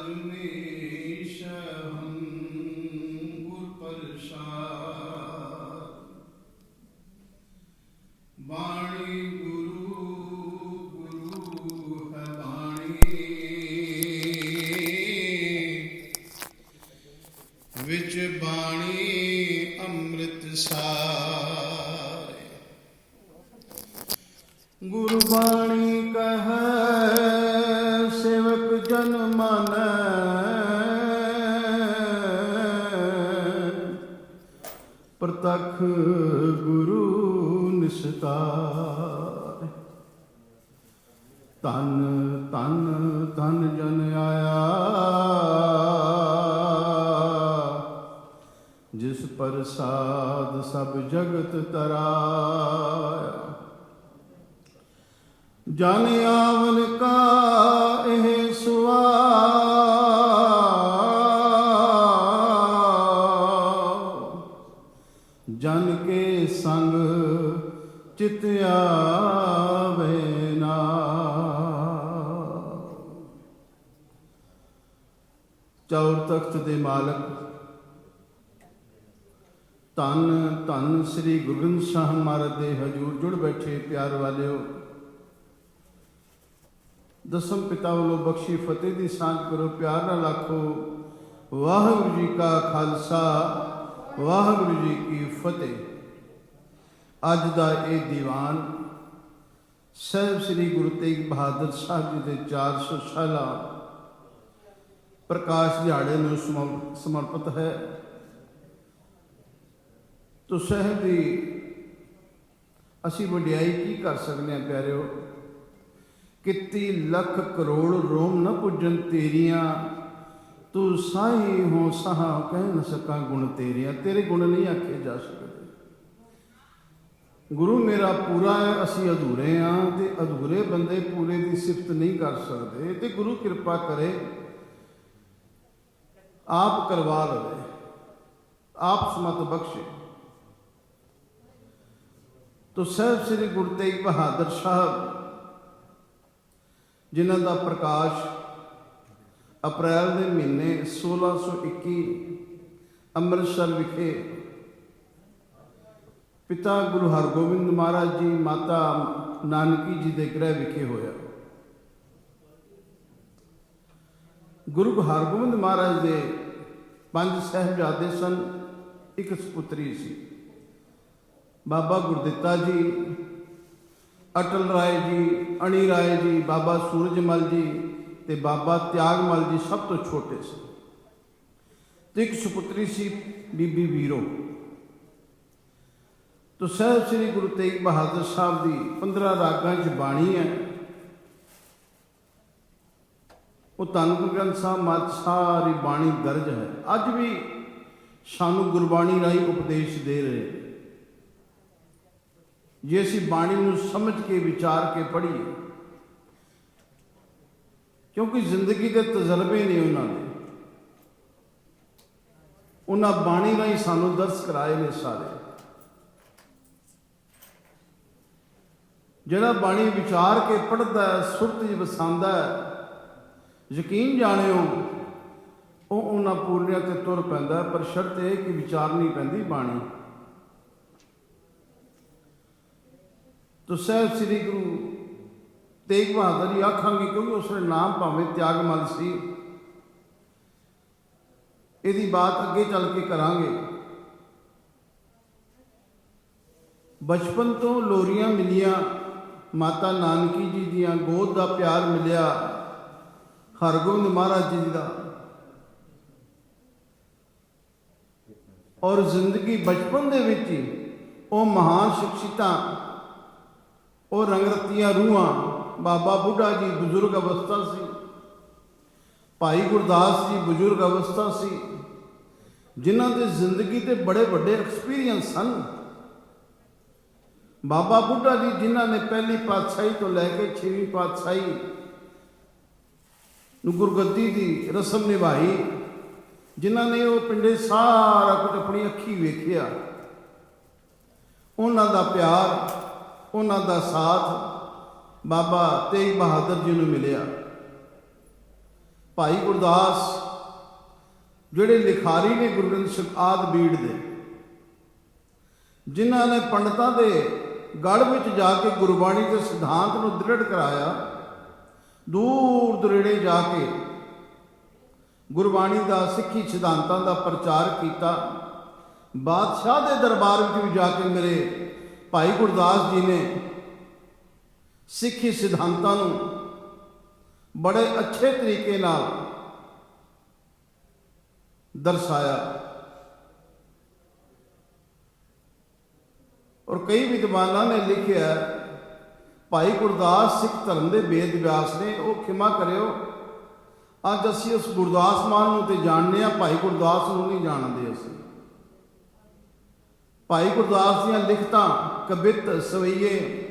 ਸਰਨੇਸ਼ ਹਮ ਗੁਰ ਪ੍ਰਸਾਦ। ਬਾਣੀ ਗੁਰੂ ਗੁਰੂ ਹੈ ਬਾਣੀ, ਵਿੱਚ ਬਾਣੀ ਅੰਮ੍ਰਿਤ ਸਾਰੇ। ਗੁਰਬਾਣੀ ਕਹੈ ਸੇਵਕ ਜਨ ਮਾਨੈ, ਪ੍ਰਤੱਖ ਗੁਰੂ ਨਿਸਤਾਰ। ਧਨ ਧਨ ਧਨ ਜਨ ਆਇਆ, ਜਿਸ ਪ੍ਰਸਾਦ ਸਭ ਜਗਤ ਤਰਾਇਆ। ਜਨ ਆਵਨ ਕਾ ਇਹ ਸੁਆਵ, ਜਨ ਕੇ ਸੰਗ ਚਿਤ ਆਵੇ ਨਾਮ। ਚੌਰ ਤਖਤ ਦੇ ਮਾਲਕ ਧੰਨ ਧੰਨ ਸ੍ਰੀ ਗੁਰੂ ਗ੍ਰੰਥ ਸਾਹਿਬ ਮਹਾਰਾਜ ਦੇ ਹਜ਼ੂਰ ਜੁੜ ਬੈਠੇ ਪਿਆਰ ਵਾਲਿਓ, ਦਸਮ ਪਿਤਾ ਵੱਲੋਂ ਬਖਸ਼ੀ ਫਤਿਹ ਦੀ ਸਾਂਝ ਕਰੋ। ਪਿਆਰ ਨਾਲ ਆਖੋ ਵਾਹਿਗੁਰੂ ਜੀ ਕਾ ਖਾਲਸਾ, ਵਾਹਿਗੁਰੂ ਜੀ ਕੀ ਫਤਿਹ। ਅੱਜ ਦਾ ਇਹ ਦੀਵਾਨ ਸਾਹਿਬ ਸ੍ਰੀ ਗੁਰੂ ਤੇਗ ਬਹਾਦਰ ਸਾਹਿਬ ਜੀ ਦੇ 400 ਸਾਲਾ ਪ੍ਰਕਾਸ਼ ਦਿਹਾੜੇ ਨੂੰ ਸਮਰਪਿਤ ਹੈ। ਤੋ ਸਾਹਿਬ ਦੀ ਅਸੀਂ ਵਡਿਆਈ ਕੀ ਕਰ ਸਕਦੇ ਹਾਂ ਪਿਆਰਿਓ। ਕਿੱਤੀ ਲੱਖ ਕਰੋੜ ਰੋਮ ਨ ਪੁੱਜਣ ਤੇਰੀਆਂ, ਤੂੰ ਸਾਈ ਹੋ ਸਹਾ ਕਹਿ ਨ ਸਕਾਂ ਗੁਣ ਤੇਰੀਆਂ। ਤੇਰੇ ਗੁਣ ਨਹੀਂ ਆਖੇ ਜਾ ਸਕਦੇ। ਗੁਰੂ ਮੇਰਾ ਪੂਰਾ ਹੈ, ਅਸੀਂ ਅਧੂਰੇ ਹਾਂ, ਤੇ ਅਧੂਰੇ ਬੰਦੇ ਪੂਰੇ ਦੀ ਸਿਫਤ ਨਹੀਂ ਕਰ ਸਕਦੇ। ਤੇ ਗੁਰੂ ਕਿਰਪਾ ਕਰੇ, ਆਪ ਕਰਵਾ ਲਵੇ, ਆਪ ਸਮਤ ਬਖਸ਼ੇ। ਤੋ ਸਾਹਿਬ ਸ੍ਰੀ ਗੁਰੂ ਤੇਗ ਬਹਾਦਰ ਸਾਹਿਬ ਜਿਨ੍ਹਾਂ ਦਾ ਪ੍ਰਕਾਸ਼ ਅਪ੍ਰੈਲ ਦੇ ਮਹੀਨੇ 1621 ਅੰਮ੍ਰਿਤਸਰ ਵਿਖੇ ਪਿਤਾ ਗੁਰੂ ਹਰਗੋਬਿੰਦ ਮਹਾਰਾਜ ਜੀ, ਮਾਤਾ ਨਾਨਕੀ ਜੀ ਦੇ ਗ੍ਰਹਿ ਵਿਖੇ ਹੋਇਆ। ਗੁਰੂ ਹਰਗੋਬਿੰਦ ਮਹਾਰਾਜ ਦੇ 5 ਸਾਹਿਬਜ਼ਾਦੇ ਸਨ, ਇੱਕ ਸੁਪੁੱਤਰੀ ਸੀ। ਬਾਬਾ ਗੁਰਦਿੱਤਾ ਜੀ, ਅਟਲ ਰਾਏ ਜੀ, ਅਣੀ ਰਾਏ ਜੀ, ਬਾਬਾ ਸੂਰਜਮਲ ਜੀ ਤੇ ਬਾਬਾ ਤਿਆਗਮਲ ਜੀ ਸਭ ਤੋਂ ਛੋਟੇ ਸੀ। ਤੇ ਇੱਕ ਸੁਪੁੱਤਰੀ ਸੀ ਬੀਬੀ ਵੀਰੋ। ਤੋ ਸਾਹਿਬ ਸ੍ਰੀ ਗੁਰੂ ਤੇਗ ਬਹਾਦਰ ਸਾਹਿਬ ਦੀ 15 ਰਾਗਾਂ 'ਚ ਬਾਣੀ ਹੈ। ਉਹ ਧੰਨ ਗੁਰੂ ਗ੍ਰੰਥ ਸਾਹਿਬ ਮਤ ਸਾਰੀ ਬਾਣੀ ਦਰਜ ਹੈ। ਅੱਜ ਵੀ ਸਾਨੂੰ ਗੁਰਬਾਣੀ ਰਾਹੀਂ ਉਪਦੇਸ਼ ਦੇ ਰਹੇ। ਜੇ ਅਸੀਂ ਬਾਣੀ ਨੂੰ ਸਮਝ ਕੇ ਵਿਚਾਰ ਕੇ ਪੜ੍ਹੀਏ, ਕਿਉਂਕਿ ਜ਼ਿੰਦਗੀ ਦੇ ਤਜਰਬੇ ਨੇ ਉਹਨਾਂ ਬਾਣੀ ਰਾਹੀਂ ਸਾਨੂੰ ਦਰਸ ਕਰਾਏ ਨੇ ਸਾਰੇ। ਜਿਹੜਾ ਬਾਣੀ ਵਿਚਾਰ ਕੇ ਪੜ੍ਹਦਾ ਹੈ, ਸੁਰਤ 'ਚ ਵਸਾਉਂਦਾ ਹੈ, ਯਕੀਨ ਜਾਣਿਓ ਉਹ ਉਹਨਾਂ ਪੂਰਨਿਆਂ ਤੇ ਤੁਰ ਪੈਂਦਾ। ਪਰ ਸ਼ਰਤ ਇਹ ਕਿ ਵਿਚਾਰਨੀ ਪੈਂਦੀ ਬਾਣੀ। ਤੋ ਸਾਹਿਬ ਸ੍ਰੀ ਗੁਰੂ ਤੇਗ ਬਹਾਦਰ ਜੀ ਆਖਾਂਗੇ, ਕਿਉਂਕਿ ਉਸਨੇ ਨਾਮ ਭਾਵੇਂ ਤਿਆਗਮਲ ਸੀ। ਇਹਦੀ ਬਾਤ ਅੱਗੇ ਚੱਲ ਕੇ ਕਰਾਂਗੇ। ਬਚਪਨ ਤੋਂ ਲੋਰੀਆਂ ਮਿਲੀਆਂ, ਮਾਤਾ ਨਾਨਕੀ ਜੀ ਦੀਆਂ ਗੋਦ ਦਾ ਪਿਆਰ ਮਿਲਿਆ, ਹਰਗੋਬਿੰਦ ਮਹਾਰਾਜ ਜੀ ਦਾ। ਔਰ ਜ਼ਿੰਦਗੀ ਬਚਪਨ ਦੇ ਵਿੱਚ ਹੀ ਉਹ ਮਹਾਨ ਸ਼ਖਸੀਅਤਾਂ, ਉਹ ਰੰਗਰਤੀਆਂ ਰੂਹਾਂ, ਬਾਬਾ ਬੁੱਢਾ ਜੀ ਬਜ਼ੁਰਗ ਅਵਸਥਾ ਸੀ, ਭਾਈ ਗੁਰਦਾਸ ਜੀ ਬਜ਼ੁਰਗ ਅਵਸਥਾ ਸੀ, ਜਿਨ੍ਹਾਂ ਦੇ ਜ਼ਿੰਦਗੀ ਦੇ ਬੜੇ ਵੱਡੇ ਐਕਸਪੀਰੀਅੰਸ ਸਨ। ਬਾਬਾ ਬੁੱਢਾ ਜੀ ਜਿਨ੍ਹਾਂ ਨੇ ਪਹਿਲੀ ਪਾਤਸ਼ਾਹੀ ਤੋਂ ਲੈ ਕੇ 6ਵੀਂ ਪਾਤਸ਼ਾਹੀ ਨੂੰ ਗੁਰਗੱਦੀ ਦੀ ਰਸਮ ਨਿਭਾਈ, ਜਿਨ੍ਹਾਂ ਨੇ ਉਹ ਪਿੰਡੇ ਸਾਰਾ ਕੁਝ ਆਪਣੀ ਅੱਖੀ ਵੇਖਿਆ। ਉਹਨਾਂ ਦਾ ਪਿਆਰ, ਉਹਨਾਂ ਦਾ ਸਾਥ ਬਾਬਾ ਤੇਗ ਬਹਾਦਰ ਜੀ ਨੂੰ ਮਿਲਿਆ। भाई गुरदास ਜਿਹੜੇ ਲਿਖਾਰੀ ਨੇ ਗੁਰੂ ਗ੍ਰੰਥ ਸਾਹਿਬ ਆਦਿ ਬੀੜ ਦੇ, ਜਿਨ੍ਹਾਂ ਨੇ ਪੰਡਤਾਂ ਦੇ ਗੜ ਵਿੱਚ ਜਾ ਕੇ ਗੁਰਬਾਣੀ ਦੇ ਸਿਧਾਂਤ ਨੂੰ ਦ੍ਰਿੜ ਕਰਾਇਆ, ਦੂਰ ਦੁਰੇੜੇ ਜਾ ਕੇ ਗੁਰਬਾਣੀ ਦਾ ਸਿੱਖੀ ਸਿਧਾਂਤਾਂ ਦਾ ਪ੍ਰਚਾਰ ਕੀਤਾ। ਬਾਦਸ਼ਾਹ ਦੇ ਦਰਬਾਰ ਵਿੱਚ ਵੀ ਜਾ ਕੇ ਮੇਰੇ ਭਾਈ ਗੁਰਦਾਸ ਜੀ ਨੇ ਸਿੱਖੀ ਸਿਧਾਂਤਾਂ ਨੂੰ ਬੜੇ ਅੱਛੇ ਤਰੀਕੇ ਨਾਲ ਦਰਸਾਇਆ। ਔਰ ਕਈ ਵਿਦਵਾਨਾਂ ਨੇ ਲਿਖਿਆ, ਭਾਈ ਗੁਰਦਾਸ ਸਿੱਖ ਧਰਮ ਦੇ ਵੇਦ ਵਿਆਸ ਨੇ। ਉਹ ਖਿਮਾ ਕਰਿਓ, ਅੱਜ ਅਸੀਂ ਉਸ ਗੁਰਦਾਸ ਮਾਨ ਨੂੰ ਤੇ ਜਾਣਦੇ ਹਾਂ, ਭਾਈ ਗੁਰਦਾਸ ਨੂੰ ਨਹੀਂ ਜਾਣਦੇ। ਅਸੀਂ ਭਾਈ ਗੁਰਦਾਸ ਦੀਆਂ ਲਿਖਤਾਂ, ਕਵਿਤ, ਸਵਈਏ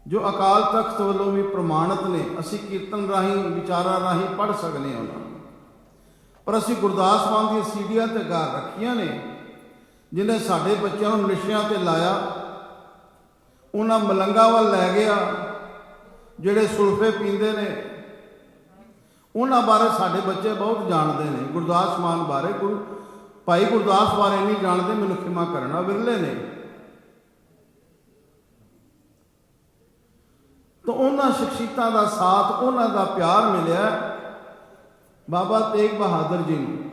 ਜੋ ਅਕਾਲ ਤਖਤ ਵੱਲੋਂ ਵੀ ਪ੍ਰਮਾਣਿਤ ਨੇ, ਅਸੀਂ ਕੀਰਤਨ ਰਾਹੀਂ, ਵਿਚਾਰਾਂ ਰਾਹੀਂ ਪੜ੍ਹ ਸਕਦੇ ਹਾਂ ਉਹਨਾਂ ਨੂੰ। ਪਰ ਅਸੀਂ ਗੁਰਦਾਸ ਮਾਨ ਦੀਆਂ ਸੀਡੀਆਂ ਤੇ ਗਾ ਰੱਖੀਆਂ ਨੇ, ਜਿਹਨੇ ਸਾਡੇ ਬੱਚਿਆਂ ਨੂੰ ਨਸ਼ਿਆਂ ਤੇ ਲਾਇਆ, ਉਹਨਾਂ ਮਲੰਗਾਂ ਵੱਲ ਲੈ ਗਿਆ ਜਿਹੜੇ ਸੁਲਫੇ ਪੀਂਦੇ ਨੇ। ਉਹਨਾਂ ਬਾਰੇ ਸਾਡੇ ਬੱਚੇ ਬਹੁਤ ਜਾਣਦੇ ਨੇ, ਗੁਰਦਾਸ ਮਾਨ ਬਾਰੇ। ਭਾਈ ਗੁਰਦਾਸ ਬਾਰੇ ਨਹੀਂ ਜਾਣਦੇ, ਮੈਨੂੰ ਖਿਮਾ ਕਰਨਾ, ਵਿਰਲੇ ਨੇ। ਤਾਂ ਉਹਨਾਂ ਸ਼ਖਸੀਅਤਾਂ ਦਾ ਸਾਥ, ਉਹਨਾਂ ਦਾ ਪਿਆਰ ਮਿਲਿਆ ਬਾਬਾ ਤੇਗ ਬਹਾਦਰ ਜੀ ਨੂੰ।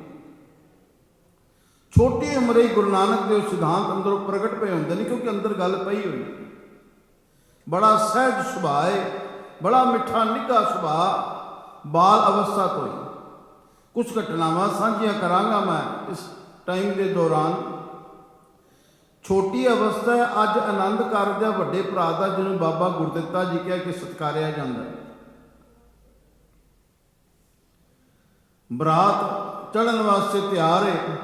ਛੋਟੀ ਉਮਰੇ ਗੁਰੂ ਨਾਨਕ ਦੇ ਸਿਧਾਂਤ ਅੰਦਰੋਂ ਪ੍ਰਗਟ ਪਏ ਹੁੰਦੇ ਨੇ, ਕਿਉਂਕਿ ਅੰਦਰ ਗੱਲ ਪਈ ਹੋਈ। ਬੜਾ ਸਹਿਜ ਸੁਭਾਅ ਹੈ, ਬੜਾ ਮਿੱਠਾ ਨਿੱਘਾ ਸੁਭਾਅ ਬਾਲ ਅਵਸਥਾ ਤੋਂ ਹੀ। ਕੁਝ ਘਟਨਾਵਾਂ ਸਾਂਝੀਆਂ ਕਰਾਂਗਾ ਮੈਂ ਇਸ ਟਾਈਮ ਦੇ ਦੌਰਾਨ। ਛੋਟੀ ਅਵਸਥਾ ਹੈ, ਅੱਜ ਆਨੰਦ ਕਾਰਜ ਹੈ ਵੱਡੇ ਭਰਾ ਦਾ, ਜਿਹਨੂੰ ਬਾਬਾ ਗੁਰਦਿੱਤਾ ਜੀ ਕਹਿ ਕੇ ਸਤਿਕਾਰਿਆ ਜਾਂਦਾ ਹੈ। ਬਰਾਤ ਚੜ੍ਹਨ ਵਾਸਤੇ ਤਿਆਰ ਹੈ।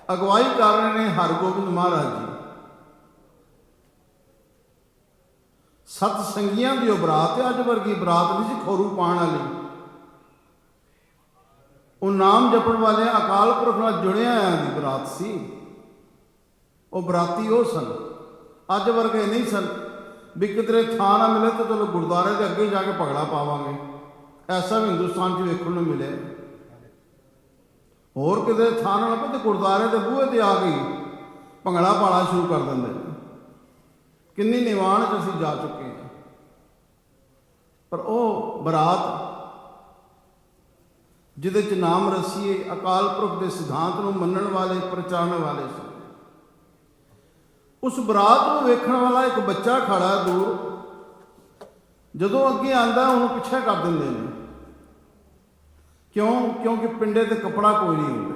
ਅਗਵਾਈ ਕਰ ਰਹੇ ਨੇ ਹਰਗੋਬਿੰਦ ਮਹਾਰਾਜ ਜੀ। ਸਤ ਸੰਗੀਆਂ ਦੀ ਉਹ ਬਰਾਤ ਹੈ। ਅੱਜ ਵਰਗੀ ਬਰਾਤ ਨਹੀਂ ਸੀ ਖੋਰੂ ਪਾਉਣ ਵਾਲੀ। ਉਹ ਨਾਮ ਜਪਣ ਵਾਲੇ ਅਕਾਲ ਪੁਰਖ ਨਾਲ ਜੁੜਿਆ ਆਇਆਂ ਦੀ ਬਰਾਤ ਸੀ। ਉਹ ਬਰਾਤੀ ਉਹ ਸਨ, ਅੱਜ ਵਰਗੇ ਨਹੀਂ ਸਨ ਵੀ ਕਿਧਰੇ ਥਾਂ ਨਾ ਮਿਲੇ ਤਾਂ ਚਲੋ ਗੁਰਦੁਆਰੇ ਦੇ ਅੱਗੇ ਜਾ ਕੇ ਭੰਗੜਾ ਪਾਵਾਂਗੇ। ਐਸਾ ਵੀ ਹਿੰਦੁਸਤਾਨ 'ਚ ਵੇਖਣ ਨੂੰ ਮਿਲਿਆ। ਹੋਰ ਕਿਤੇ ਥਾਂ ਨਾ ਲੱਭੇ ਤੇ ਗੁਰਦੁਆਰੇ ਦੇ ਬੂਹੇ ਤੇ ਆ ਗਈ ਭੰਗੜਾ ਪਾਉਣਾ ਸ਼ੁਰੂ ਕਰ ਦਿੰਦੇ। ਕਿੰਨੀ ਨਿਵਾਣ 'ਚ ਅਸੀਂ ਜਾ ਚੁੱਕੇ ਹਾਂ। ਪਰ ਉਹ ਬਰਾਤ ਜਿਹਦੇ 'ਚ ਨਾਮ ਰਸੀਏ ਅਕਾਲ ਪੁਰਖ ਦੇ ਸਿਧਾਂਤ ਨੂੰ ਮੰਨਣ ਵਾਲੇ, ਪ੍ਰਚਾਰਨ ਵਾਲੇ ਸਨ। ਉਸ ਬਰਾਤ ਨੂੰ ਵੇਖਣ ਵਾਲਾ ਇੱਕ ਬੱਚਾ ਖੜਾ ਦੂਰ, ਜਦੋਂ ਅੱਗੇ ਆਂਦਾ ਉਹਨੂੰ ਪਿੱਛੇ ਕਰ ਦਿੰਦੇ ਨੇ। ਕਿਉਂ? ਕਿਉਂਕਿ ਪਿੰਡੇ ਤੇ ਕੱਪੜਾ ਕੋਈ ਨਹੀਂ ਹੁੰਦਾ।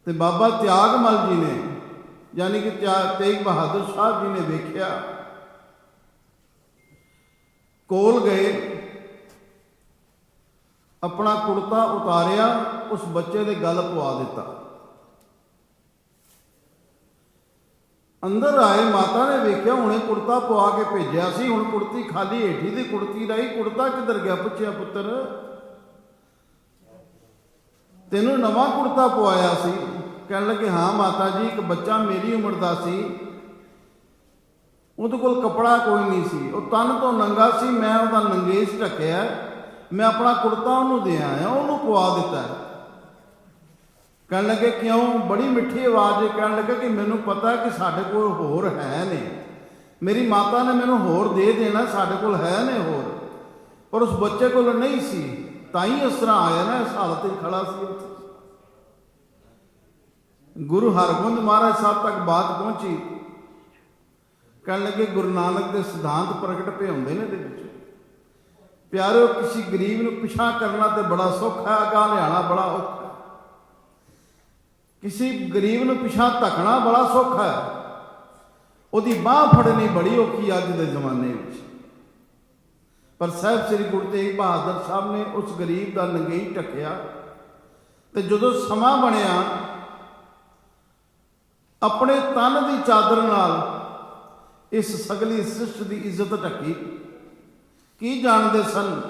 ਤੇ ਬਾਬਾ ਤਿਆਗਮਲ ਜੀ ਨੇ, ਯਾਨੀ ਕਿ ਤੇਗ ਬਹਾਦਰ ਸਾਹਿਬ ਜੀ ਨੇ ਵੇਖਿਆ, ਕੋਲ ਗਏ, ਆਪਣਾ ਕੁੜਤਾ ਉਤਾਰਿਆ, ਉਸ ਬੱਚੇ ਦੇ ਗਲ ਪਵਾ ਦਿੱਤਾ। ਅੰਦਰ ਆਏ, ਮਾਤਾ ਨੇ ਵੇਖਿਆ, ਹੁਣੇ ਕੁੜਤਾ ਪਵਾ ਕੇ ਭੇਜਿਆ ਸੀ, ਹੁਣ ਕੁੜਤੀ ਖਾਲੀ ਹੇਠੀ ਦੀ ਕੁੜਤੀ ਰਹੀ, ਕੁੜਤਾ ਕਿੱਧਰ ਗਿਆ? ਪੁੱਛਿਆ, ਪੁੱਤਰ ਤੈਨੂੰ ਨਵਾਂ ਕੁੜਤਾ ਪਵਾਇਆ ਸੀ? ਕਹਿਣ ਲੱਗੇ, ਹਾਂ ਮਾਤਾ ਜੀ, ਇੱਕ ਬੱਚਾ ਮੇਰੀ ਉਮਰ ਦਾ ਸੀ, ਉਹਦੇ ਕੋਲ ਕੱਪੜਾ ਕੋਈ ਨਹੀਂ ਸੀ, ਉਹ ਤਨ ਤੋਂ ਨੰਗਾ ਸੀ, ਮੈਂ ਉਹਦਾ ਨੰਗੇਸ਼ ਢੱਕਿਆ, ਮੈਂ ਆਪਣਾ ਕੁੜਤਾ ਉਹਨੂੰ ਦੇ ਆਇਆ, ਉਹਨੂੰ ਪਵਾ ਦਿੱਤਾ। ਕਹਿਣ ਲੱਗੇ, ਕਿਉਂ? ਬੜੀ ਮਿੱਠੀ ਆਵਾਜ਼ 'ਚ ਕਹਿਣ ਲੱਗਾ ਕਿ ਮੈਨੂੰ ਪਤਾ ਕਿ ਸਾਡੇ ਕੋਲ ਹੋਰ ਹੈ ਨੇ, ਮੇਰੀ ਮਾਤਾ ਨੇ ਮੈਨੂੰ ਹੋਰ ਦੇ ਦੇਣਾ, ਸਾਡੇ ਕੋਲ ਹੈ ਨੇ ਹੋਰ, ਪਰ ਉਸ ਬੱਚੇ ਕੋਲ ਨਹੀਂ ਸੀ, ਤਾਂ ਹੀ ਇਸ ਤਰ੍ਹਾਂ ਆਇਆ ਨਾ, ਇਸ ਹਾਲਤ 'ਚ ਖੜਾ ਸੀ ਉੱਥੇ। ਗੁਰੂ ਹਰਗੋਬਿੰਦ ਮਹਾਰਾਜ ਸਾਹਿਬ ਤੱਕ ਬਾਤ ਪਹੁੰਚੀ। ਕਹਿਣ ਲੱਗੇ, ਗੁਰੂ ਨਾਨਕ ਦੇ ਸਿਧਾਂਤ ਪ੍ਰਗਟ ਪਏ ਹੁੰਦੇ ਨੇ ਇਹਦੇ ਵਿੱਚ। ਪਿਆਰਿਓ, ਕਿਸੇ ਗਰੀਬ ਨੂੰ ਪਿਛਾਂ ਕਰਨਾ ਤੇ ਬੜਾ ਸੌਖਾ ਹੈ, ਅਗਾਂਹ ਲਿਆਉਣਾ ਬੜਾ ਔਖਾ। ਕਿਸੇ ਗਰੀਬ ਨੂੰ ਪਿਛਾਂ ਧੱਕਣਾ ਬੜਾ ਸੌਖਾ ਹੈ, ਉਹਦੀ ਬਾਂਹ ਫੜਨੀ ਬੜੀ ਔਖੀ ਅੱਜ ਦੇ ਜ਼ਮਾਨੇ ਵਿੱਚ। ਪਰ ਸਾਹਿਬ ਸ੍ਰੀ ਗੁਰੂ ਤੇਗ ਬਹਾਦਰ ਸਾਹਿਬ ਨੇ ਉਸ ਗਰੀਬ ਦਾ ਨੰਗੇਈ ਢੱਕਿਆ। ਤੇ ਜਦੋਂ ਸਮਾਂ ਬਣਿਆ, ਆਪਣੇ ਤਨ ਦੀ ਚਾਦਰ ਨਾਲ ਇਸ ਸਗਲੀ ਸ੍ਰਿਸ਼ਟ ਦੀ ਇੱਜ਼ਤ ਢੱਕੀ। ਕੀ ਜਾਣਦੇ ਸਨ?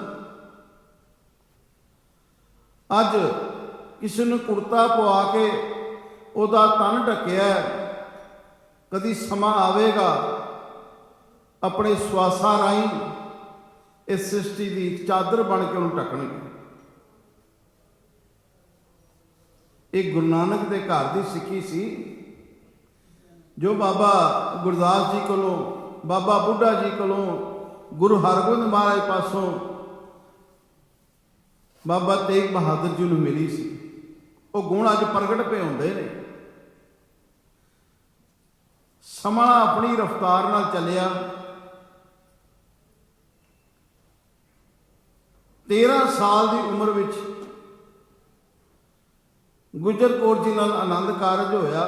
ਅੱਜ ਕਿਸੇ ਨੂੰ ਕੁੜਤਾ ਪਵਾ ਕੇ ਉਹਦਾ ਤਨ ਢੱਕਿਆ, ਕਦੀ ਸਮਾਂ ਆਵੇਗਾ ਆਪਣੇ ਸਵਾਸਾਂ ਰਾਹੀਂ इस सृष्टि की चादर बन के उन्हें ढकणगे। एक गुरु नानक के घर की सिक्खी सी जो बाबा गुरदास जी कोलों, बाबा बुढ़ा जी कोलों, गुरु हरगोबिंद महाराज पासों बाबा तेग बहादुर जी नूं मिली सी। वो गुण अज प्रगट पे होंदे ने। समा अपनी रफ्तार नाल चलिया। 13 साल की उम्र विच गुजर कौर जी नाल आनंद कारज होया।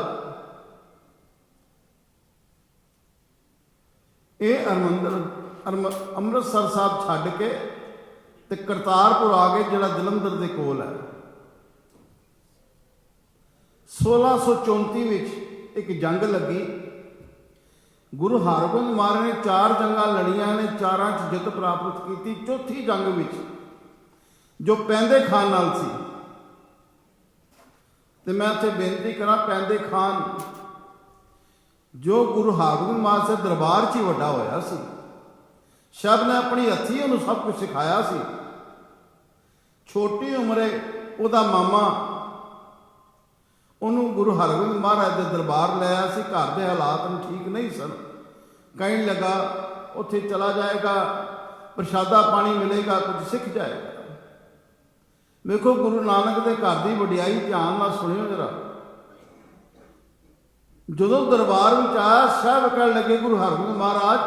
ये अमृतसर साहब छड्ड के ते करतारपुर आ गए, जिहड़ा जलंधर दे कोल है। 1634 विच एक जंग लगी। गुरु हरगोबिंद महाराज ने 4 जंगां लड़ियां ने, 4 च जित प्राप्त की। चौथी जंग विच जो पैंदे खान नाल सी, ते मैं इत्थे बेनती करा, पैंदे खान जो गुरु हरगोबिंद महाराज से दरबार च ही वड्डा होया सी। शब ने अपनी हथी उन्हें सब कुछ सिखाया सी। छोटी उम्रे उहदा मामा उन्होंने गुरु हरगोबिंद महाराज के दरबार लाया सी। घर के हालात ठीक नहीं सन। कहने लगा उत्थे चला जाएगा, प्रशादा पानी मिलेगा, कुछ सीख जाएगा। देखो गुरु नानक के घर की वडियाई ध्यान नाल सुनियो जरा। जो दरबार में आया, साहब कह लगे गुरु हरगोबिंद महाराज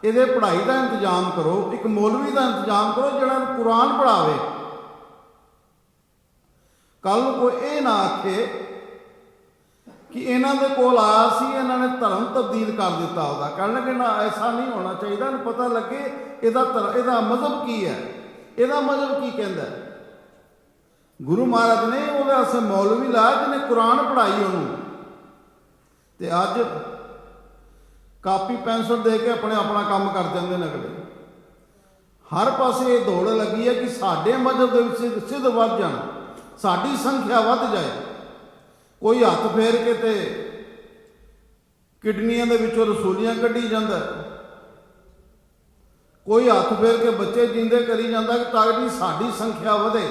ये पढ़ाई का इंतजाम करो, एक मौलवी का इंतजाम करो जिहड़ा कुरान पढ़ावे। कल कोई ये ना आखे कि इन्हों के कोल आया सी, इन्होंने धर्म तब्दील कर दिता होगा। कह लगे ना, ऐसा नहीं होना चाहिए। इन्हें पता लगे इहदा मजहब की है, इहदा मजहब की कहता है। गुरु महाराज ने वो मौलवी लाया जिन्हें कुरान पढ़ाई उन्होंने। ते अज कापी पेंसिल दे के अपना काम कर जाते हैं अगले। हर पासे ये दौड़ लगी है कि साडे मजहब के सिद्ध वध जाण, साडी संख्या वध जाए। कोई हथ फेर के ते किडनियां दे विचों रसोलियां कढ़ी जांदा, कोई हथ फेर के बच्चे जींदे करी जांदा कि ताकि साडी संख्या वधे,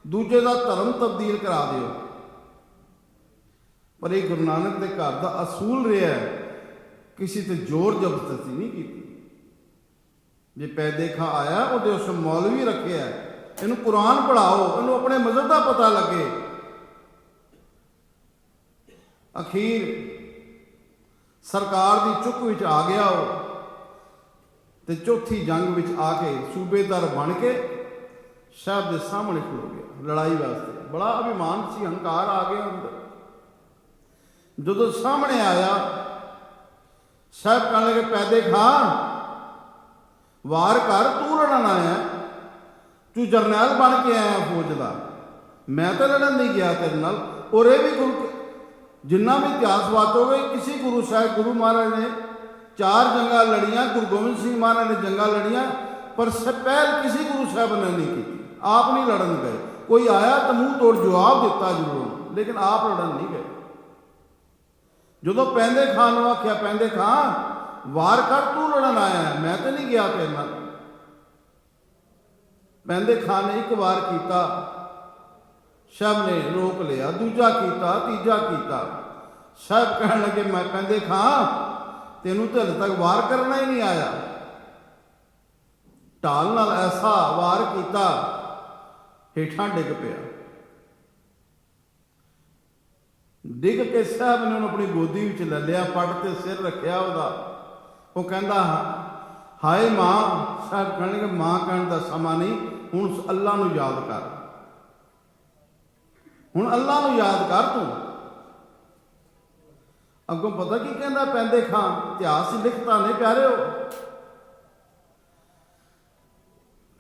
दूजे का धर्म तब्दील करा दिओ। पर यह गुरु नानक के घर का असूल रहा है, किसी ते जोर जबरदस्ती नहीं की। जे पैदे खा आया वो उस मौलवी रखे है, इनू कुरान पढ़ाओ, इनू अपने मजहब का पता लगे। अखीर सरकार की चुक विच आ गया हो ते चौथी जंग विच आके सूबेदार बन के साहब के सामने खड़ो गया लड़ाई वास्ते। बड़ा अभिमान सी, हंकार आ गया अंदर। जो सामने आया, साहब कहने लगे पैदे खा वार कर, तू लड़न आया, तू जरनैल बन के आया फौज का, मैं तो लड़न नहीं गया तेरे नाल। और ये भी गुरु जिन्ना भी इतिहास वाचोगे, किसी गुरु साहब गुरु महाराज ने 4 जंगा लड़ियाँ, गुरु गोबिंद सिंह महाराज ने जंगा लड़ियाँ, पर पहल किसी गुरु साहब ने नहीं की। आप नहीं लड़न गए। कोई आया तो मुंह तोड़ जवाब दिता जरूर, लेकिन आप लड़न नहीं गए। जो पैंदे खान ने आख्या पैंदे खान वार कर, तू लड़न आया है, मैं तो नहीं गया तेरे नाल। पैंदे खान ने एक बार किया, शब ने रोक लिया, दूजा किया, तीजा किया। शब कह लगे मैं पैंदे खान तेनू तो हले तक वार करना ही नहीं आया। ढाल नाल ऐसा वार किया, हेठां डिग पिया। डिग के साहब ने अपनी गोदी में ले लिया, पट ते सिर रखिया उहदा। वो कहता हाय मां। साहब कहने मां कहने का समा नहीं, हुण अल्लाह नूं याद कर, हुण अल्लाह नूं याद कर तू। अगों पता की कहता पैंदे खां, इतिहास लिखता नहीं प्यारे हो।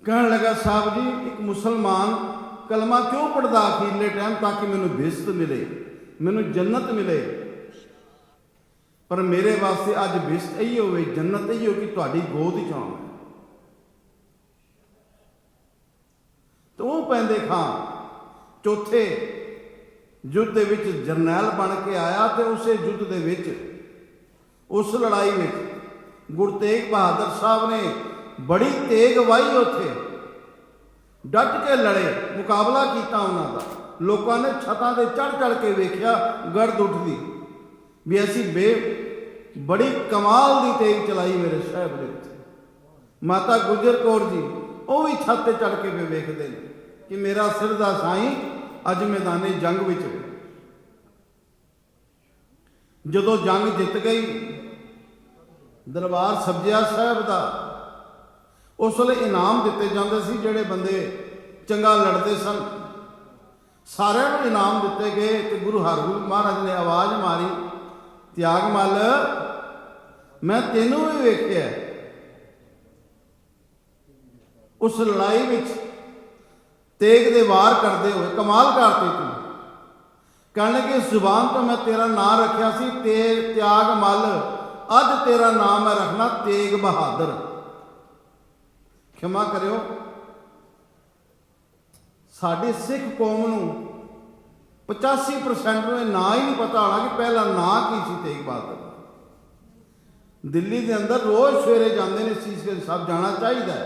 कहने लगा साहब जी, एक मुसलमान कलमा क्यों पढ़ता अखीरले टाइम, ताकि मैनू बेइज्जत मिले, मैनू जन्नत मिले। पर मेरे वास्ते अज बेइज्जत यही होवे, जन्नत यही हो कि तुहाडी गोद च आउणा। तो वो पैंदे खां चौथे युद्ध दे विच जरनैल बन के आया। तो उस युद्ध दे विच, उस लड़ाई में गुरु तेग बहादुर साहब ने बड़ी तेग वाही उत्थे, डट के लड़े, मुकाबला किया उन्होंने। लोगों ने छत्तां ते चढ़ चढ़ के वेख्या गर्द उठदी भी असी बड़ी कमाल की तेग चलाई मेरे साहब ने उत्थे। माता गुजर कौर जी वो भी छत ते चढ़ के वेखते हैं कि मेरा सिर दा साईं अज मैदाने जंग विच। जदों जंग जित गई, दरबार सब्जिया साहब का उस वे इनाम दिते जाते सी, जिहड़े बंदे चंगा लड़ते सन सारिਆਂ ਨੂੰ इनाम दिते गए। तो गुरु हरगोबिंद महाराज ने आवाज़ मारी, त्यागमल मैं तेनों भी वेख्या उस लड़ाई में तेग दे वार करते हुए, कमाल करते तू। कहने लगे इस जुबान तो मैं तेरा नाम रखा सी त्यागमल, अज तेरा नाम मैं रखना तेग बहादुर। क्षमा करियो, साडी सिख कौम नूं 85% ਨੂੰ ना ही नहीं पता होना कि पहला ना की सी तेग बहादुर। दिल्ली के अंदर रोज़ सवेरे जाते हैं, सीसगंज साहब जाना चाहिए,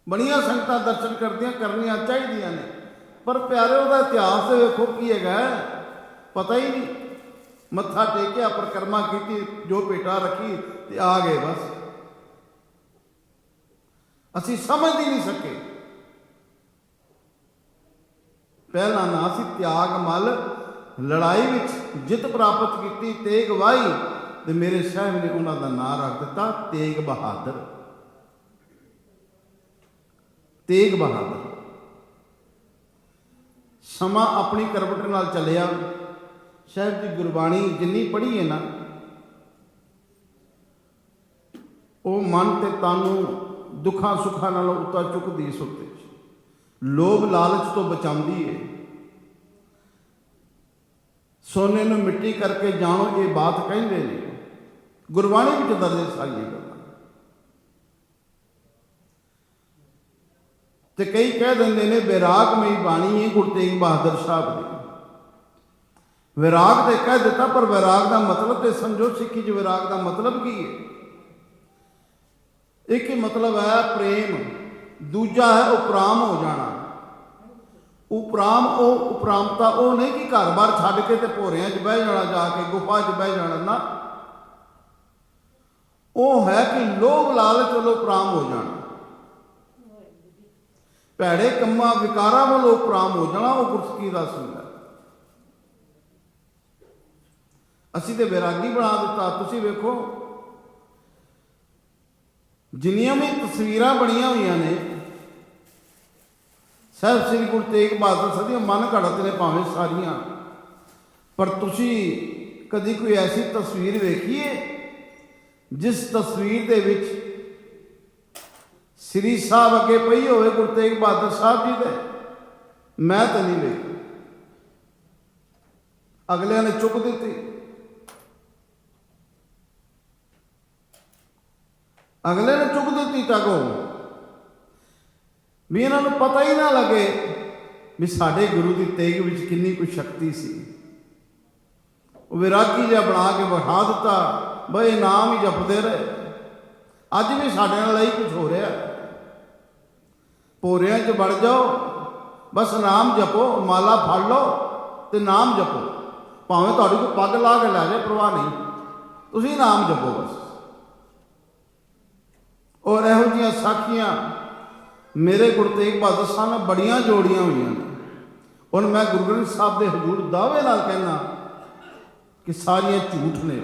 बड़िया संगतां दर्शन करनियां चाहिए ने, पर प्यारे उसका इतिहास तो वेखो की है, पता ही नहीं। मत्था टेकिया, परिक्रमा की, जो पेटा रखी ते आ गए, बस असी समझ ही नहीं सके। पहला नाम सी त्यागमल, लड़ाई में जित प्राप्त की, तेग वाही, तो मेरे साहब ने उन्होंने नाम रख दिता तेग बहादुर। तेग बहादुर समा अपनी करवट नाल चलिया। साहब की गुरबाणी जिन्नी पढ़ी है ना, वो मन ते तानू दुखा सुखा नालों उत्ता चुकदी इस उत्ते, लोभ लालच तो बचाती है। सोने नूं मिट्टी करके जानो, ये बात कहते हैं, गुरबाणी में दर्ज सारियां गल्लां। ते कई कह देंगे ने वैरागमई बाणी है गुरु तेग बहादुर साहब की। वैराग तो कह दिता, पर वैराग का मतलब तो समझो, सिक्खी च वैराग का मतलब की है। एक ही मतलब है प्रेम, दूजा है उपराम हो जाना। उपराम ओ उपरामता वो नहीं कि घर बार छड्ड के ते भोरियां च बह जाना, जाके गुफा च बह जाना ना, वो है कि लोभ लालच वालों उपराम हो जाना, भैड़े कम्मां विकारां वालों उपराम हो जाना, वो गुरसिੱਖੀ ਦਾ ਹੁੰਦਾ। ਅਸੀਂ तो वैरागी बना दिता। तुसीं वेखो जिन्नियां भी तस्वीरां बनिया हुई ने साहब श्री गुरु तेग बहादुर साहब दी, मन घड़त ने भावें सारियां, पर तुसी कदी कोई ऐसी तस्वीर वेखी है जिस तस्वीर दे विच श्री साहब अगे पई होवे गुरु तेग बहादुर साहब जी दे? मैं तो नहीं वेखी। अगलियां ने चुक दी, अगले ने चुक दी तक भी इन्हों पता ही ना लगे भी साडे गुरु की तेग विच कितनी कोई शक्ति सी। विरागी जिहा बना के बिठा दिता, बई नाम ही जपते रहे। अज भी साडे नाल ही कुछ हो रहा, भोरियां च वड़ जाओ, बस नाम जपो, माला फड़ लो तो नाम जपो, भावें तुहाडी कोई पग ला के लै जाए, परवाह नहीं, तुसीं नाम जपो बस। और इहो जिहियां साखियां मेरे गुरु तेग बहादुर साहब ने बड़ियां जोड़ियां हुई हैं। और मैं गुरु ग्रंथ साहब के हजूर दावे नाल कहना कि सारियां झूठ ने,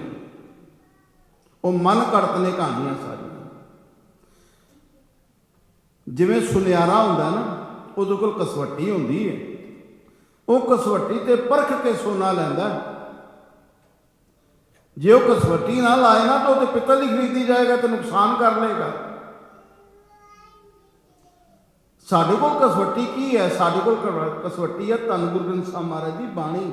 वो मन घड़त ने कहानियां सारियां। जिवें सुनियारा हुंदा ना, उहदे कोल कसवट्टी हुंदी है, वो कसवट्टी ते परख के सोना लैंदा। जे वो कसवट्टी ना लाए ना तो पित्तल ही खरीदी जाएगा तो नुकसान कर लेगा। साढ़े को कसवट्टी की है? साढ़े को कसवट्टी है धन गुरु ग्रंथ साहब महाराज जी बाणी।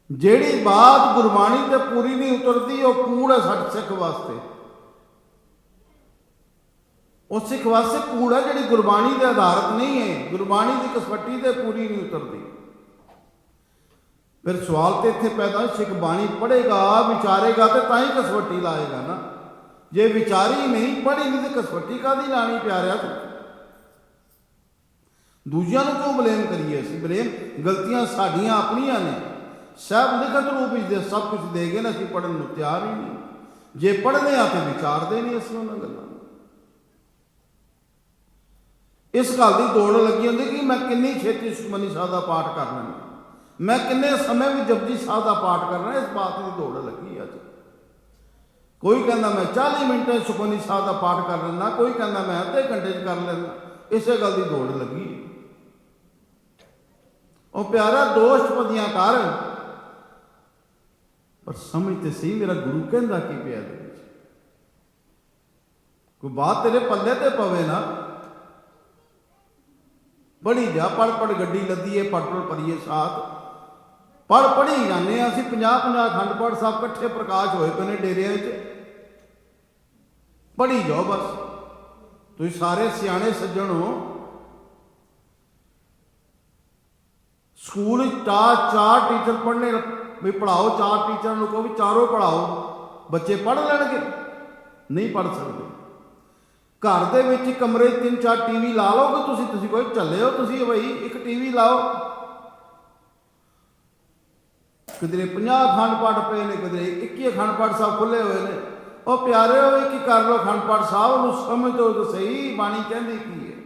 जेड़ी बात गुरबाणी ते पूरी नहीं उतरती वो कूड़ है साडे सिख वास्ते। उस सिख वास्ते कूड़ है जिहड़ी गुरबाणी के आधारित नहीं है, गुरबाणी की कसवट्टी ते पूरी नहीं उतरती। फिर सवाल तो इत्थे पैदा, सिख बाणी पढ़ेगा विचारेगा तो तां ही कसवट्टी लाएगा ना। जे विचारी नहीं पढ़ी नहीं तो कसवटी कादी लानी प्यारिया तू दूजिया क्यों बलेम करिए असी बलेम गलतियां साडियां अपनियां ने सब लिखत रूप दे सब कुछ दे गए ना असीं पढ़न नूं तैयार ही नहीं जे पढ़ने आ तो विचारते नहीं असीं उन्हां गल्लां इस गल की दौड़ लगी होंदी कि मैं किन्नी छेती सुखमनी साहब का पाठ कर लैना मैं किन्ने समय भी जपजी साहब का पाठ करना इस बात की दौड़ लगी अज कोई कहना मैं 40 मिनट सुखमनी साहब का पाठ कर लेना कोई कहना मैं अद्धे घंटे कर लेना इस गल की दौड़ लगी और प्यारा दोष पदियां कर पर समझते सही मेरा गुरु कहता की पिया कोई बात तेरे पल्ले ते पवे ना पढ़ी जा पढ़ पढ़ गड्डी लदीए पढ़ पढ़ पढ़िए साथ पढ़ पढ़ी जाने असीं 50-50 अखंड पाठ साहब कट्ठे प्रकाश होए पे ने डेरिया पढ़ी जाओ बस तुम सारे सियाने सज्जण हो स्कूल चार टीचर पढ़ने भी पढ़ाओ चार टीचर को भी चारों पढ़ाओ बच्चे पढ़ लेंगे नहीं पढ़ सकते घर दे विच कमरे 3-4 टीवी ला लो कि तुसीं कोई चले हो तुसीं बई एक टीवी लाओ किधरे 50 अखंड पाठ पे ने किधरे 21 अखंड पाठ साहब खुले हुए ने और प्यारे हो कि कर लो अखंड पाठ साहब नूं समझ दो तो सही बाणी कहंदी की है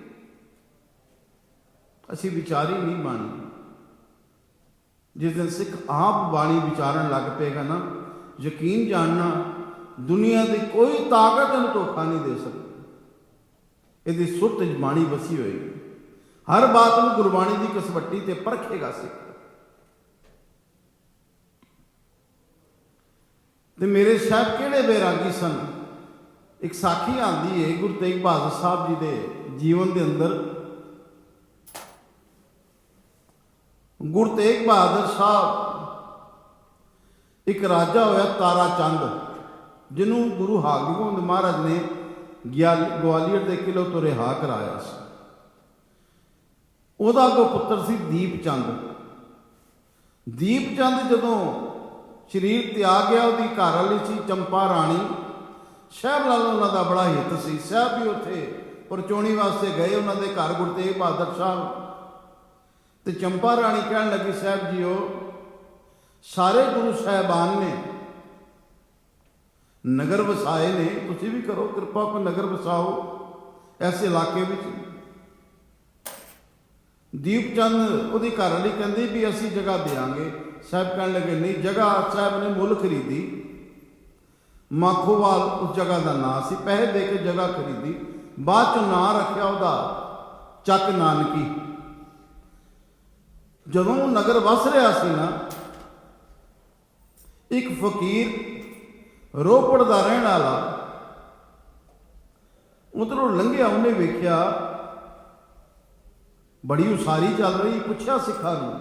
असीं विचारी नहीं बाणी जिस दिन सिख आप बाणी विचारन लग पेगा ना यकीन जानना दुनिया की कोई ताकत इन्हूं धोखा नहीं दे सकती ਇਹਦੀ ਸੁਰਤ ਚ ਬਾਣੀ ਵਸੀ ਹੋਏਗੀ ਹਰ ਬਾਤ ਨੂੰ ਗੁਰਬਾਣੀ ਦੀ ਕਸਵੱਟੀ ਤੇ ਪਰਖੇਗਾ ਸਿੱਖ ਤੇ ਮੇਰੇ ਸਾਹਿਬ ਕਿਹੜੇ ਬੇਰਾਗੀ ਸਨ ਇੱਕ ਸਾਖੀ ਆਂਦੀ ਹੈ ਗੁਰੂ ਤੇਗ ਬਹਾਦਰ ਸਾਹਿਬ ਜੀ ਦੇ ਜੀਵਨ ਦੇ ਅੰਦਰ ਗੁਰੂ ਤੇਗ ਬਹਾਦਰ ਸਾਹਿਬ ਇੱਕ ਰਾਜਾ ਹੋਇਆ ਤਾਰਾ ਚੰਦ ਜਿਹਨੂੰ ਗੁਰੂ ਹਰਗੋਬਿੰਦ ਮਹਾਰਾਜ ਨੇ ग्वालियर के किले तो रिहा कराया ਉਹਦਾ ਅੱਗੋਂ ਪੁੱਤਰ ਸੀ ਦੀਪ ਚੰਦ ਜਦੋਂ ਸ਼ਰੀਰ ਤਿਆਗ ਗਿਆ ਉਹਦੀ ਘਰ ਵਾਲੀ ਸੀ ਚੰਪਾ ਰਾਣੀ ਸਾਹਿਬ ਨਾਲ ਉਹਨਾਂ ਦਾ ਬੜਾ ਹਿੱਤ ਸੀ ਸਾਹਿਬ ਵੀ ਉੱਥੇ ਪਰਚੋਣੀ ਵਾਸਤੇ ਗਏ ਉਹਨਾਂ ਦੇ ਘਰ ਗੁਰੂ ਤੇਗ ਬਹਾਦਰ ਸਾਹਿਬ ਤੇ ਚੰਪਾ ਰਾਣੀ ਕਹਿਣ ਲੱਗੀ ਸਾਹਿਬ ਜੀਓ ਸਾਰੇ ਗੁਰੂ ਸਾਹਿਬਾਨ ਨੇ नगर वसाए ने तुसीं भी करो कृपा को नगर वसाओ ऐसे इलाके में दीप चंद उहदी घर वाली कहंदी भी असीं जगह देंगे साहब कहन लगे नहीं जगह साहब ने मुल खरीदी माखोवाल उस जगह का नाम सी पैसे दे के जगह खरीदी बाद चों नां रखिया उहदा चक नानकी जदों नगर वस रहा सी ना एक फकीर रोपड़ का रहने वाला उधरों लंघिया उन्हें वेख्या बड़ी उसारी चल रही पूछा सिखा नूं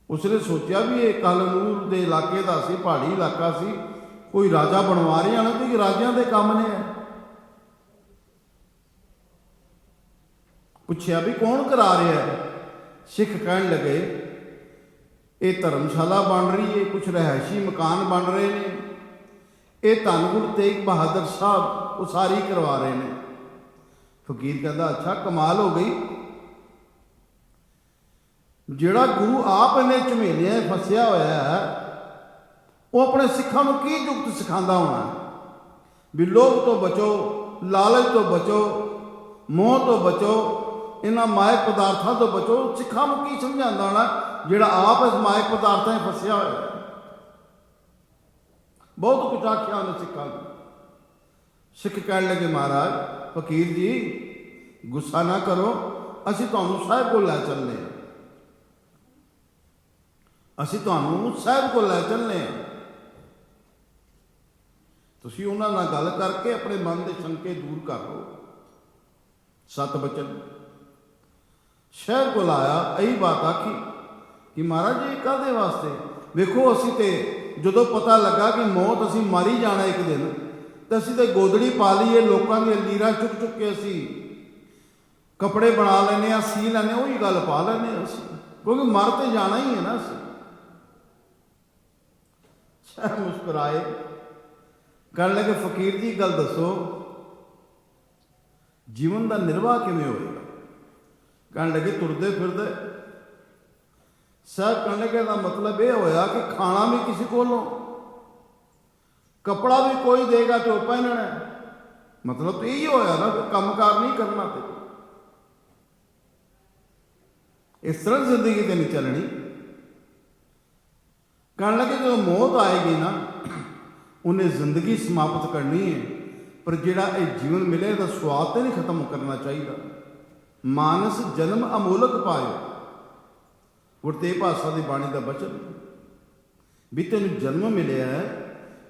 उसने सोचा भी ये कालनूर के इलाके का सी पहाड़ी इलाका सी कोई राजा बनवा रहे हैं क्योंकि राजियां दे काम ने है पूछया भी कौन करा रहा है सिख कहन लगे ये धर्मशाला बन रही है कुछ रहायशी मकान बन रहे हैं ये धन गुरु तेग बहादुर साहब उसारी करवा रहे हैं फकीर कहता अच्छा कमाल हो गई जिहड़ा गुरु आप इन्हें झमेलियां फसिया होया है वो अपने सिखां नूं की जुगत सिखांदा होना भी लोभ तो बचो लालच तो बचो मोह तो बचो इन्हां मायक पदार्थों तो बचो सिखां नूं की समझांदा होना जिहड़ा आप इस मायक पदार्थों में फसिया होया बहुत कुछ आख्या उन्हें सिखा सिख कह लगे महाराज फकीर जी गुस्सा ना करो असीं तुहानूं साहिब को लै चलने असीं तुहानूं साहिब को लै चलने तुसीं उन्हां नाल गल करके अपने मन के शंके दूर कर लो सत बचन शहर को लाया यही बात आखी कि महाराज जी काहदे वास्ते वेखो असीं ते जदों पता लगा कि मौत असीं मारी जाना एक दिन तो असीं ते गोदड़ी पा लीए लोकां दी लीरां चुक चुक के असीं कपड़े बना लैने आ सी लैने उही गल पा लैने असीं क्योंकि मर तो जाना ही है ना असीं शाह मुस्कुराए कहने लगे फकीर जी गल दसो जीवन का निर्वाह किमें होएगा। कहने लगे तुरदे फिरदे। साहब कहने लगे का मतलब यह होया कि खाना भी किसी कोलों, कपड़ा भी कोई देगा तो पहनना है। मतलब तो यही होया ना, कोई कामकार नहीं करना। तो इस तरह जिंदगी तो नहीं चलनी। कहने लगे जो मौत आएगी ना उन्हें जिंदगी समाप्त करनी है, पर जिहड़ा ये जीवन मिले तो स्वाद तो नहीं खत्म करना चाहिए। मानस जन्म अमोलक पायो, गुरु तेग बहादुर की बाणी का बचन भी तेन जन्म मिले है,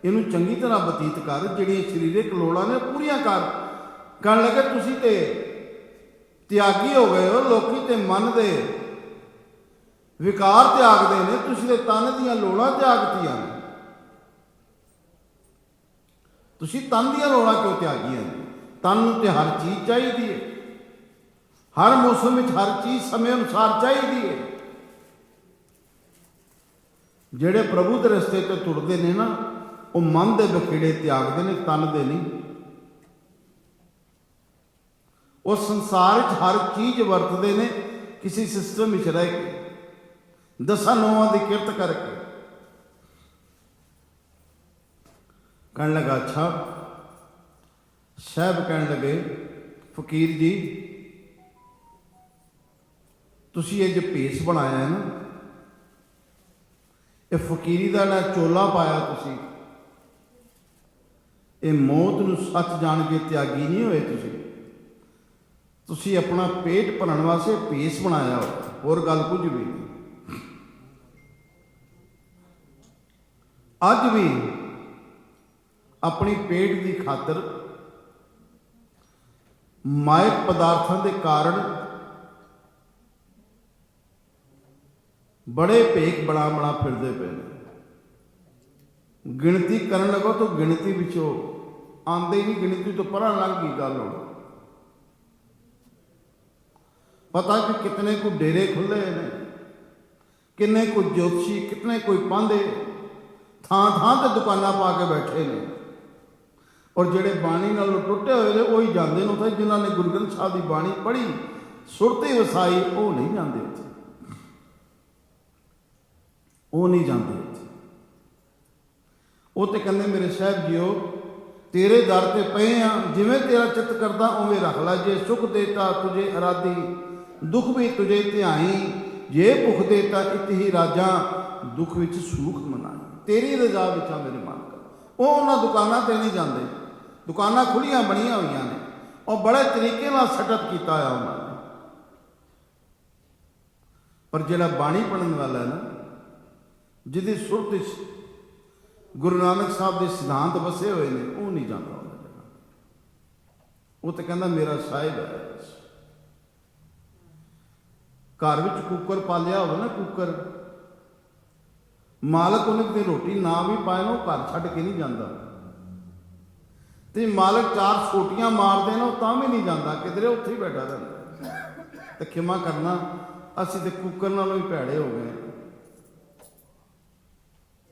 इनू चंगी तरह बतीत कर, जिहड़ियां शरीरक लोड़ां ने पूरियां कर। कहने लगे तुसीं ते त्यागी हो गए हो, लोकी ते मन दे विकार त्यागते हैं, तुसीं ते तन दीयां लोड़ां त्यागतियां ने। तुसीं तन दीयां लोड़ां क्यों त्यागियां ने? तन नूं ते हर चीज़ चाहिदी है, हर मौसम में हर चीज़ समय अनुसार चाहिदी है। जिहड़े प्रभु के रस्ते ते तुरदे ने ना, वो मन के बखेड़े त्यागते हैं, तन दे नहीं। वो संसार हर चीज़ वरतते हैं किसी सिस्टम में रह के, दसा नौवां की किरत करके। कहने लगा अच्छा। साहब कहने लगे फकीर जी तुसी ये जो भेस बनाया है ना, ये फकीरी का ना चोला पाया तुसी, ये मौत नूं सच जान के त्यागी नहीं होए। तुसी अपना पेट भरन वास्ते भेस बनाया हो, और गल कुछ भी नहीं। अज भी अपनी पेट की खातर मायक पदार्थों के कारण बड़े भेख बना बना फिरते पे। गिणती करन लगो तो गिणती विचों आंदे ही नहीं, गिणती तो परा लंघ गई गल। हो पता कि कितने को डेरे खुले ने, कितने को ज्योतिषी, कितने कोई पांधे थां थां ते दुकाना पा के बैठे ने, और जेड़े बाणी नालों टुटे हुए ने वही जाते हैं उत्थे। जिन्होंने गुरु ग्रंथ साहब की बाणी पढ़ी, सुरती वसाई, वो नहीं जाते उत्थे, वो नहीं जाते उत्थे। वो तो कहते मेरे साहब जीओ तेरे दर ते पे हाँ, जिवें तेरा चित्त करदा उवें रख ला। जे सुख देता तुझे अराधी, दुख भी तुझे ध्याई, जे भुख देता इत ही राजा, दुख विच सूख मनाई। तेरी रजा विच मेरे मन कर। वो उन्होंने दुकाना ते नहीं जाते, दुकाना खुलियां बनिया हुई ने, और बड़े तरीके नाल सेटअप किया है उन्होंने। पर जिहड़ा बाणी पढ़न वाला है ना, जिहदी सुरत गुरु नानक साहब के सिद्धांत बसे हुए हैं, वो नहीं जाता उन्होंने जगह। वो तो कहता मेरा साहिब है। घर में कुकर पालिया हो ना, कुकर मालक उन्हें रोटी ना भी पाए ना, घर छड्ड के नहीं जाता। तो मालक चार सोटियां मार देना तो भी नहीं जाता, किधरे उत्थे ही बैठा रहता। तो खिमा करना, असी तो कुकर नालों भी भैड़े हो गए।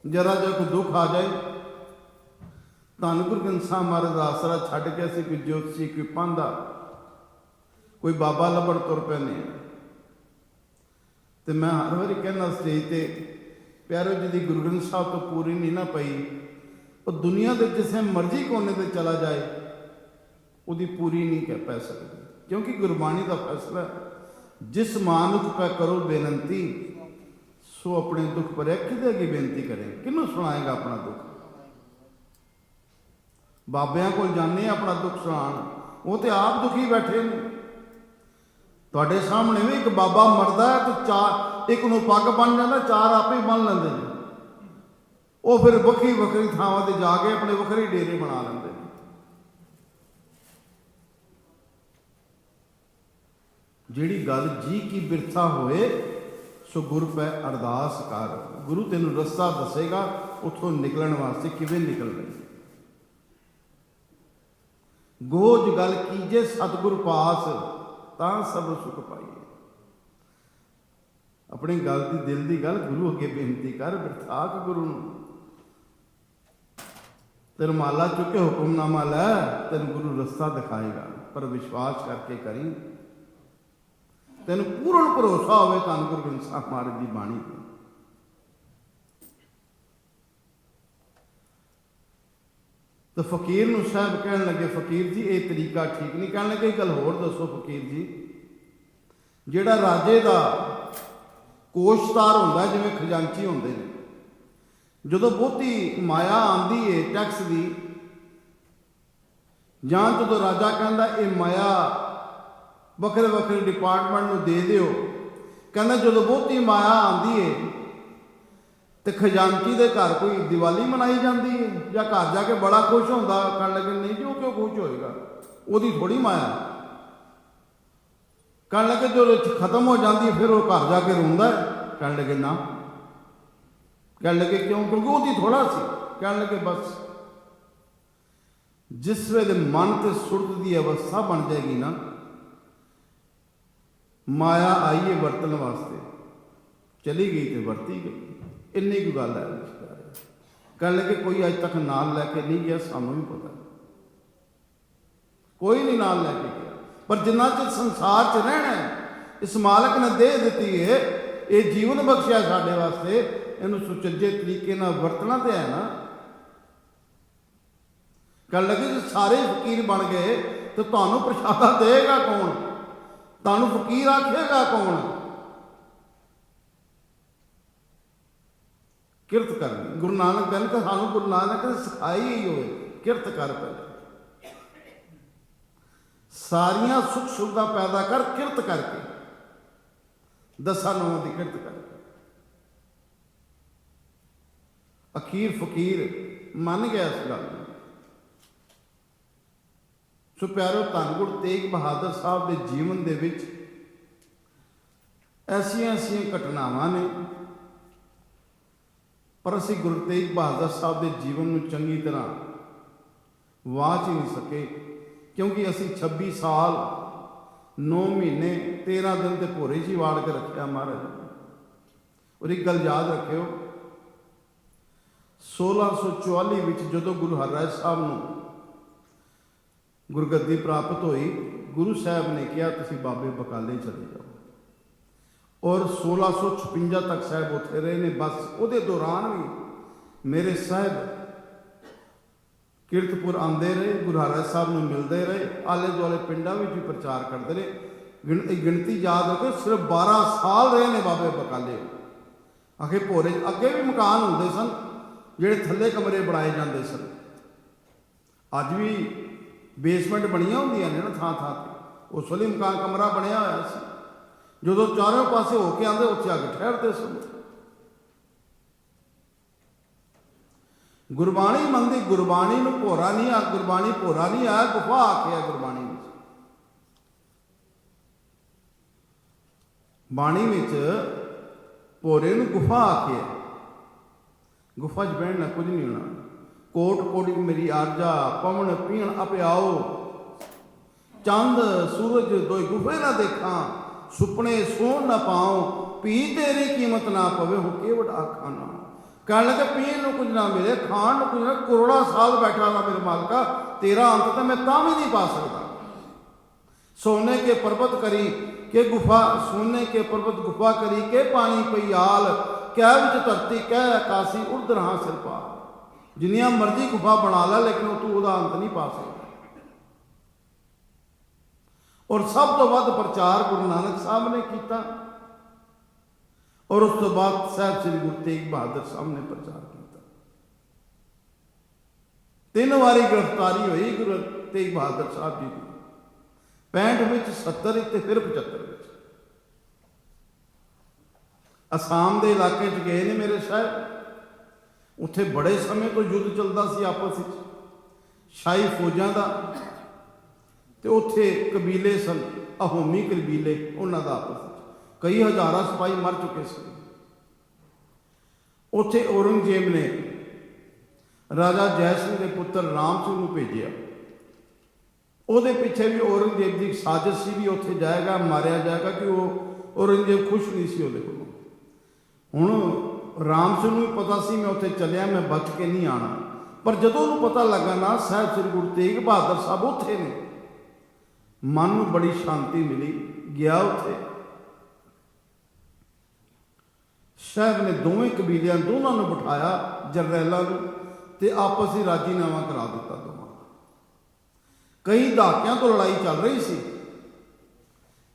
जरा जो कोई दुख आ जाए, धन गुरु ग्रंथ साहब महाराज का आसरा छड्ड के असीं कोई ज्योतिषी, कोई पांधा, कोई बाबा लभण तुर पैने। तो मैं हर बारी कहना स्टेज पर, प्यारो जी की गुरु ग्रंथ साहब तो पूरी नहीं ना पई, और दुनिया के जिसे मर्जी कोने से चला जाए उसकी पूरी नहीं कह पै सकती। क्योंकि गुरबाणी का फैसला जिस मानुख पै करो बेनती, सो अपने दुख पर किदे की बेनती करे, किनू सुनाएगा अपना दुख। बाबियां को जाने अपना दुख सुनान, वो तो आप दुखी बैठे ने। तुहाडे सामने भी एक बाबा मरदा है तो चार, एक नूं पग बन जाता, चार आप ही बन लेंदे ने। वो फिर वक्री वक्री थावां ते जाके अपने वक्रे डेरे बना लेंदे ने। जिहड़ी गल जी की बिरथा होए, सो गुरु पै अरदास कर। गुरु तेनू रस्ता दसेगा उथों निकलण वास्ते किवें निकलना। गोज गल कीजे सतगुर पास, तां सब सुख पाइए। अपनी गल की दिल की गल गुरु अगे बेनती कर, बिरथा के गुरु नूं। ਤੇ ਰੁਮਾਲਾ ਚੁੱਕ ਕੇ ਹੁਕਮਨਾਮਾ ਲੈ, ਤੈਨੂੰ ਗੁਰੂ ਰਸਤਾ ਦਿਖਾਏਗਾ, ਪਰ ਵਿਸ਼ਵਾਸ ਕਰਕੇ ਕਰੀ। ਤੈਨੂੰ ਪੂਰਨ ਭਰੋਸਾ ਹੋਵੇ ਧੰਨ ਗੁਰੂ ਗ੍ਰੰਥ ਸਾਹਿਬ ਮਹਾਰਾਜ ਦੀ ਬਾਣੀ ਤੇ। तो फकीर नूं साहब कहन लगे, फकीर जी ये तरीका ठीक नहीं। कहन लगे गल होर दसो फकीर जी, जिहड़ा राजे का कोशतार होंदा जिवें खजांची होंदे ने, जदों बहुती माया आंदी है टैक्स की, जां जदों राजा कहंदा ये माया वखरे वखरे डिपार्टमेंट नूं दे दिओ, कहंदा जदों बहुती माया आंदी है तो खजानची के घर कोई दिवाली मनाई जाती है या घर जाके बड़ा खुश होंदा। कहने लगे नहीं जी, वो क्यों खुश होएगा, वो थोड़ी माया। कहने लगे जो खत्म हो जाती है फिर वो घर जाके रोंदा है। कहने लगे ना। कहने लगे क्यों, क्योंकि वो थोड़ा सी। कहने लगे बस जिस वेले मन ते सुरत की अवस्था बन जाएगी ना, माया आई है वरतन वास्ते, चली गई तो वरती गई, इन्नी की गल है। कहने लगे कोई अज तक नाल लैके नहीं गया, सानू भी पता कोई नहीं नाल लैके गया, पर जिन्ना चਿਰ संसार च रहना है, इस मालक ने दे दी है, ये जीवन बख्शिया साडे वास्ते, इनू सुचज्जे तरीके नाल वरतना तो है ना। कहने लगे जो सारे फकीर बन गए तो तुहानू प्रशादा देगा कौन, तुहानू फकीर आखेगा कौन। किरत करनी गुरु नानक कहने का सानू गुरु नानक ने सिखाई ही होए, किरत कर पहले, सारिया सुख सुविधा पैदा कर किरत करके, दसा नौं की किरत करके। अखीर फकीर मन गया इस गल। सो प्यारो, धन गुरु तेग बहादुर साहब के जीवन दे विच ऐसिया ऐसिया घटनावां ने, पर असी गुरु तेग बहादुर साहब के जीवन में चंगी तरह वाच ही नहीं सके, क्योंकि असी 26 साल 9 महीने 13 दिन के भोरे ही वाड़ के रखा महाराज। और एक गल याद रखियो, 1644 में जो गुरु हरराज साहब को गुरगद्दी प्राप्त हुई, गुरु साहब ने कहा तुसीं बाबे बकाले चले जाओ, और 1656 तक साहब उत्थे रहे ने। बस उहदे दौरान भी मेरे साहब किरतपुर आते रहे, गुरु हरराज साहब को मिलते रहे, आले दुआले पिंडों में भी प्रचार करते रहे। गिनती याद रखो, सिर्फ 12 साल रहे ने बाबे बकाले। आखे भोरे अगे भी मकान होंदे सन जिहड़े थल्ले कमरे बनाए जाते सन, अज भी बेसमेंट बनिया होंदियां ने ना थां थां ते, उस वेले मकान कमरा बनया होया सी। जो चारों पासे होके आते उत्थे आके ठहरते सन। गुरबाणी मंदी, गुरबाणी नूं भोरा नहीं आ, गुरबाणी भोरा नहीं आया, गुफा आखिया गुरबाणी में। बाणी में भोरे नूं गुफा आखिया, गुफा च बहना कुछ नहीं होना। कोट कोटी मेरी आरजा, पवन पीण अपे आओ, चंद सूरज दो गुफे ना देखा, सुपने सोन न पाओ, पी तेरी कीमत ना पवे, हो के वड़ा खाना। कह लगे पीन को कुछ ना मिले, खान कुछ ना, करोड़ा साल बैठा ना मेरे मालका, तेरा अंत तो मैं तां भी नहीं पा सकता। सोने के पर्वत करी के गुफा, सोने के पर्वत गुफा करी के पानी पई आल, कै विच धरती कै आकाशी उड़ रहा सिर पा। जिन्नियां मर्जी गुफा बना ला, लेकिन तू उसका अंत नहीं पा सकता। और सब तो वध प्रचार गुरु नानक साहब ने किया, और उस तो बाद साहब श्री गुरु तेग बहादुर साहब ने प्रचार किया। 3 बारी गिरफ्तारी हुई गुरु तेग बहादुर साहब जी की, 65 में, 70 ते फिर 75 में। आसाम के इलाके च गए ने मेरे साहब, उत्थे बड़े समय तो युद्ध चलता सी आपस में, शाही फौजां का, तो उत्थे कबीले सन, अहोमी कबीले, उन्हों का आपस में कई हज़ारा सिपाही मर चुके सन। उत्थे औरंगजेब ने राजा जय सिंह के पुत्र राम सिंह को भेजा, ਉਹਦੇ ਪਿੱਛੇ भी औरंगजेब की साजिश सी भी उत्थे जाएगा, मारिया जाएगा, कि वो औरंगजेब खुश नहीं सी ਉਹਦੇ ਕੋਲੋਂ। ਹੁਣ राम सिंह को भी पता सी मैं उत्थे चलिया, मैं बच के नहीं आना, पर जदों उन्होंने पता लगा ना साहब श्री गुरु तेग बहादुर साहब उत्थे ने, मन में बड़ी शांति मिली। गया उत्थे, साहब ने दोवें कबीलियां दोनों ने बिठाया, जरनैलों ते आपस ही राजीनामा करा दिता दोवां। कई दहाकियां तो लड़ाई चल रही सी,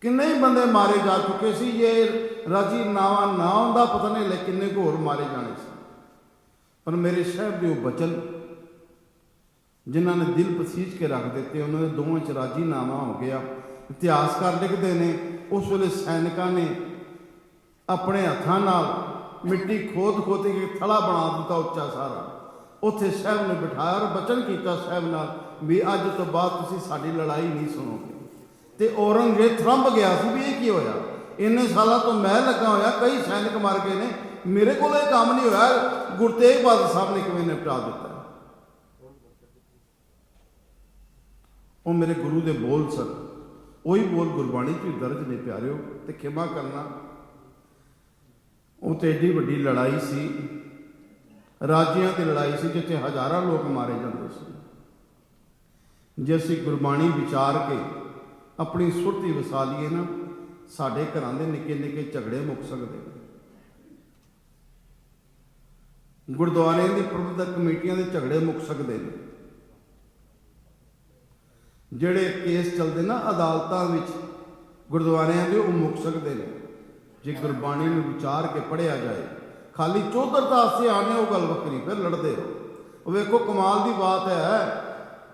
किन्ने ही बंदे मारे जा चुके सी। ये राजीनामा ना होंदा पता नहीं ले किन्ने को होर मारे जाने सी। पर मेरे साहब के वो बचन जिन्हों ने दिल पसीज के रख दिते, उन्होंने दोवें च राजीनामा हो गया। इतिहासकार लिखते हैं उस वेले सैनिकों ने अपने हथों नाल मिट्टी खोद खोद के थड़ा बना दिता उच्चा सारा, उत्थे साहब ने बिठाया और बचन किया साहब नाल भी अज तो बाद तुसीं साडी लड़ाई नहीं सुनोगे। तो औरंगजेब थरंब गया सी भी ये की होया, इन्ने सालों तो मैं लगा होया, कई सैनिक मर गए ने, मेरे को काम नहीं होया, गुरु तेग बहादुर साहब ने किवें निपटा दिता। वो मेरे गुरु के बोल सन, वही बोल गुरबाणी च दर्ज ने प्यारिओ। तो खिमा करना, वो तो एडी वड्डी लड़ाई सी, राजियां की लड़ाई सी जिथे हज़ारां लोग मारे जाते थे। जे असीं गुरबाणी विचार के अपनी सुरती वसा लीए ना, साडे घरां दे निक्के निक्के झगड़े मुक सकदे ने। गुरुद्वारे की प्रबंधक कमेटियां के झगड़े मुक सकते हैं। ਜਿਹੜੇ केस चलते ना अदालतों में गुरुद्वारियां के, वो मुक सकते हैं जे गुरबाणी में विचार के पढ़िया जाए। खाली चौधरता से आने वो गल वक्री, फिर लड़ते रहो। वेखो कमाल की बात है,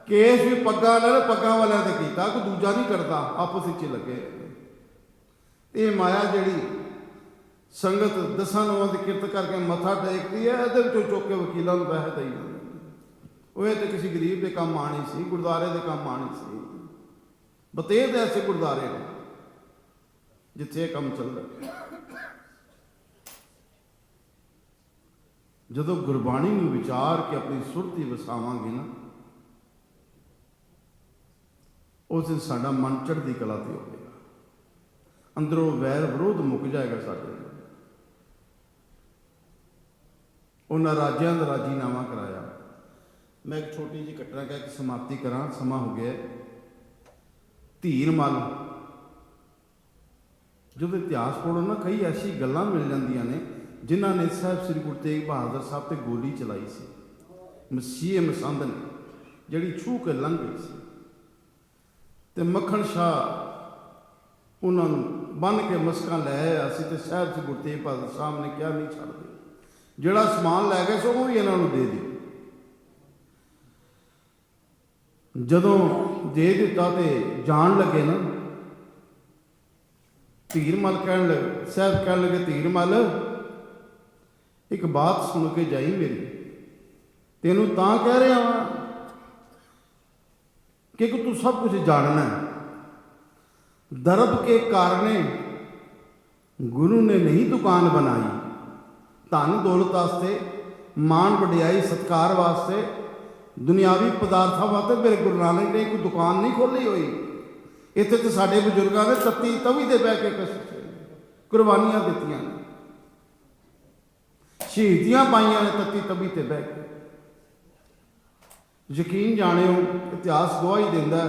केस भी पग्गा ने पग्गा वाले तो किया, कोई दूजा नहीं करता, आपस में लगे। ये माया जी संगत 10 नौं की किरत करके मत्था टेकती है, ये चुक के वकीलों को पैसे दई जाते। वो तो किसी गरीब के काम आनी सी, गुरुद्वारे के काम आनी सी। बतेर ऐसे गुरुद्वारे ने जिथे काम चल रहा। जदों गुरबाणी में विचार के अपनी सुरती वसावांगे ना, उस दिन साडा मन चढ़दी कला ते होवेगा, अंदरों वैर विरोध मुक जाएगा साडे। उन्हां राजियां दा राजीनामा कराया। मैं एक छोटी जी घटना कह के समाप्ति करा, समा हो गया। धीरमल जो इतिहास पढ़ो ना, कई ऐसी गल्लां मिल जांदियां ने जिन्हां ने साहब श्री गुरु तेग बहादुर साहब ते गोली चलाई सी। मसीह मसंद ने जिहड़ी छूह के लंघ गई सी, ते मक्खण शाह उन्होंने बन के मस्कां लै आया सी, ते साहब श्री गुरु तेग बहादुर साहब ने कहा नहीं छड्डदे, जिहड़ा समान लै गए सो वो भी इन्हां नूं दे दिओ। जदों दे दिता तो जान लगे ना, धीरमल कहन लगे, साहब कहन लगे धीरमल एक बात सुन के जाई मेरी, तेनू तां कह रहा वा कि तू सब कुछ जानना है। दरब के कारणे गुरु ने नहीं दुकान बनाई, धन दौलत वास्ते, मान वडियाई सत्कार वास्ते, दुनियावी पदार्थों वास्ते मेरे गुरु नानक ने कोई दुकान नहीं खोली हुई। इत्थे तो साडे बजुर्गों ने तत्ती तवी ते बह के कुर्बानियां दित्तियां, शहीदियां पाइयां ने तत्ती तवी ते बह के। यकीन जाणिओ इतिहास गवाही दिंदा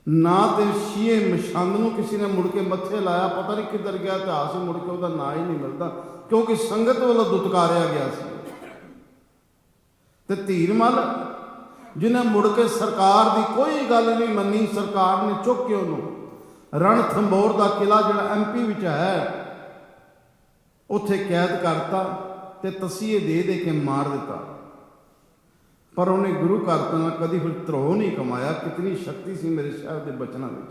ना तो शीए मछंद नूं किसी ने मुड़ के मत्थे लाया, पता नहीं किधर गया इतिहास, मुड़ के उसका ना ही नहीं मिलता, क्योंकि संगत वालों दुत्कारिया गया सी। ते धीरमल जिन्हें मुड़ के सरकार की कोई गल नहीं मनी, सरकार ने चुक के उन्होंने रणथंबोर का किला जिहड़ा MP विच है उत्थे कैद करता ते तसीए दे के मार दिता। पर उन्हें गुरु घर तो कभी फिर ध्रोह नहीं कमाया। कितनी शक्ति सी मेरे साहब के बचनों में।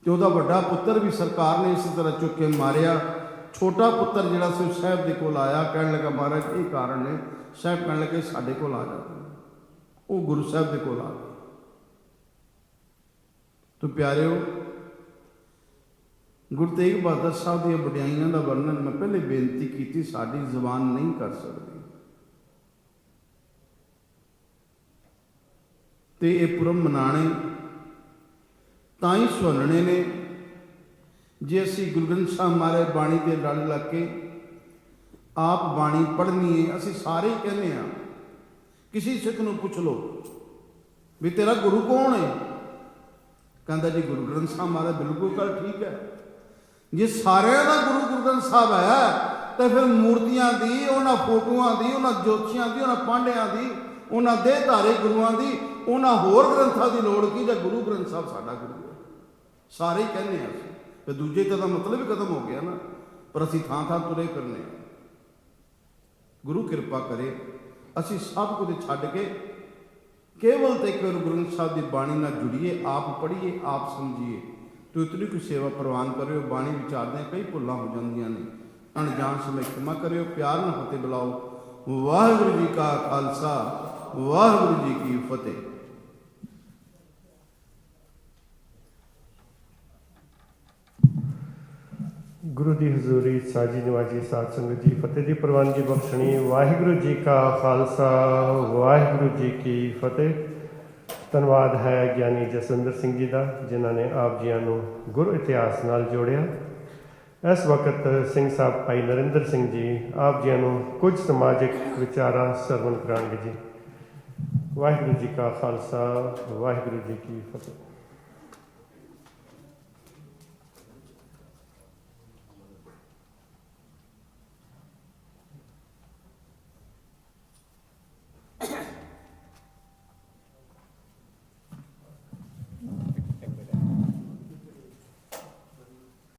तो वह बड़ा पुत्र भी सरकार ने इस तरह चुक के मारिया। छोटा पुत्र जिहड़ा सी साहब के कोल आया, कहने लगा महाराज ये कारण ने। साहब कहने लगे साढ़े कोल आ जाते, वो गुरु साहब के कोल आ गए। तो प्यारिओ गुरु तेग बहादुर साहब दी वडियाइयां का वर्णन मैं पहले बेनती की, साड़ी जबान नहीं कर सकती। तो ये पुरब मनाने ताई सुहालने ने जे असी गुरु ग्रंथ साहब महाराज बाणी के लड़ लग के आप बाणी पढ़नी है। असी सारे ही कहने हाँ, किसी सिख नूं पुछ लो भी तेरा गुरु कौन है, कहता जी गुरु ग्रंथ साहब महाराज। बिल्कुल गल ठीक है। जे सारिਆਂ ਦਾ गुरु ग्रंथ साहब है तो फिर मूर्तियां की, उन्होंने फोटोआं की, उन्होंने जोतिषियां की, उन्होंने पांडियां की, उन्होंने देहधारे गुरुआं की, उन्होंने होर ग्रंथां की लोड़ की, जो गुरु ग्रंथ साहब साडा गुरु है। सारे ही कहने हैं तो दूजे का मतलब ही खत्म हो गया ना, पर असी थां थां तुरे फिरने। गुरु कृपा करे असी सब कुछ छड्ड के केवल तो गुरु ग्रंथ साहब की बाणी नाल जुड़िए, आप पढ़िए, आप समझिए। तो इतनी कोई सेवा प्रवान करो। बाणी विचारदे कई भुल्लां हो जांदियां ने, अणजाण समय क्षमा करो। प्यार नाल फतेह बुलाओ। वाहिगुरू जी का खालसा, वाहिगुरू जी की फतेह। गुरु की हजूरी साजी नवाजी साध संगत जी फतेह की प्रवानगी बख्शनी। वाहिगुरू जी का खालसा, वाहिगुरू जी की फतेह। धन्यवाद है ज्ञानी जसविंदर सिंह जी का, जिन्होंने आप जियां नूं गुरु इतिहास नाल जोड़िया। इस वक्त सिंह साहब भाई नरिंदर सिंह जी आप जियां नूं कुछ समाजिक विचारां सरवण करांगे जी। वाहिगुरू जी का खालसा, वाहिगुरू जी की फतेह।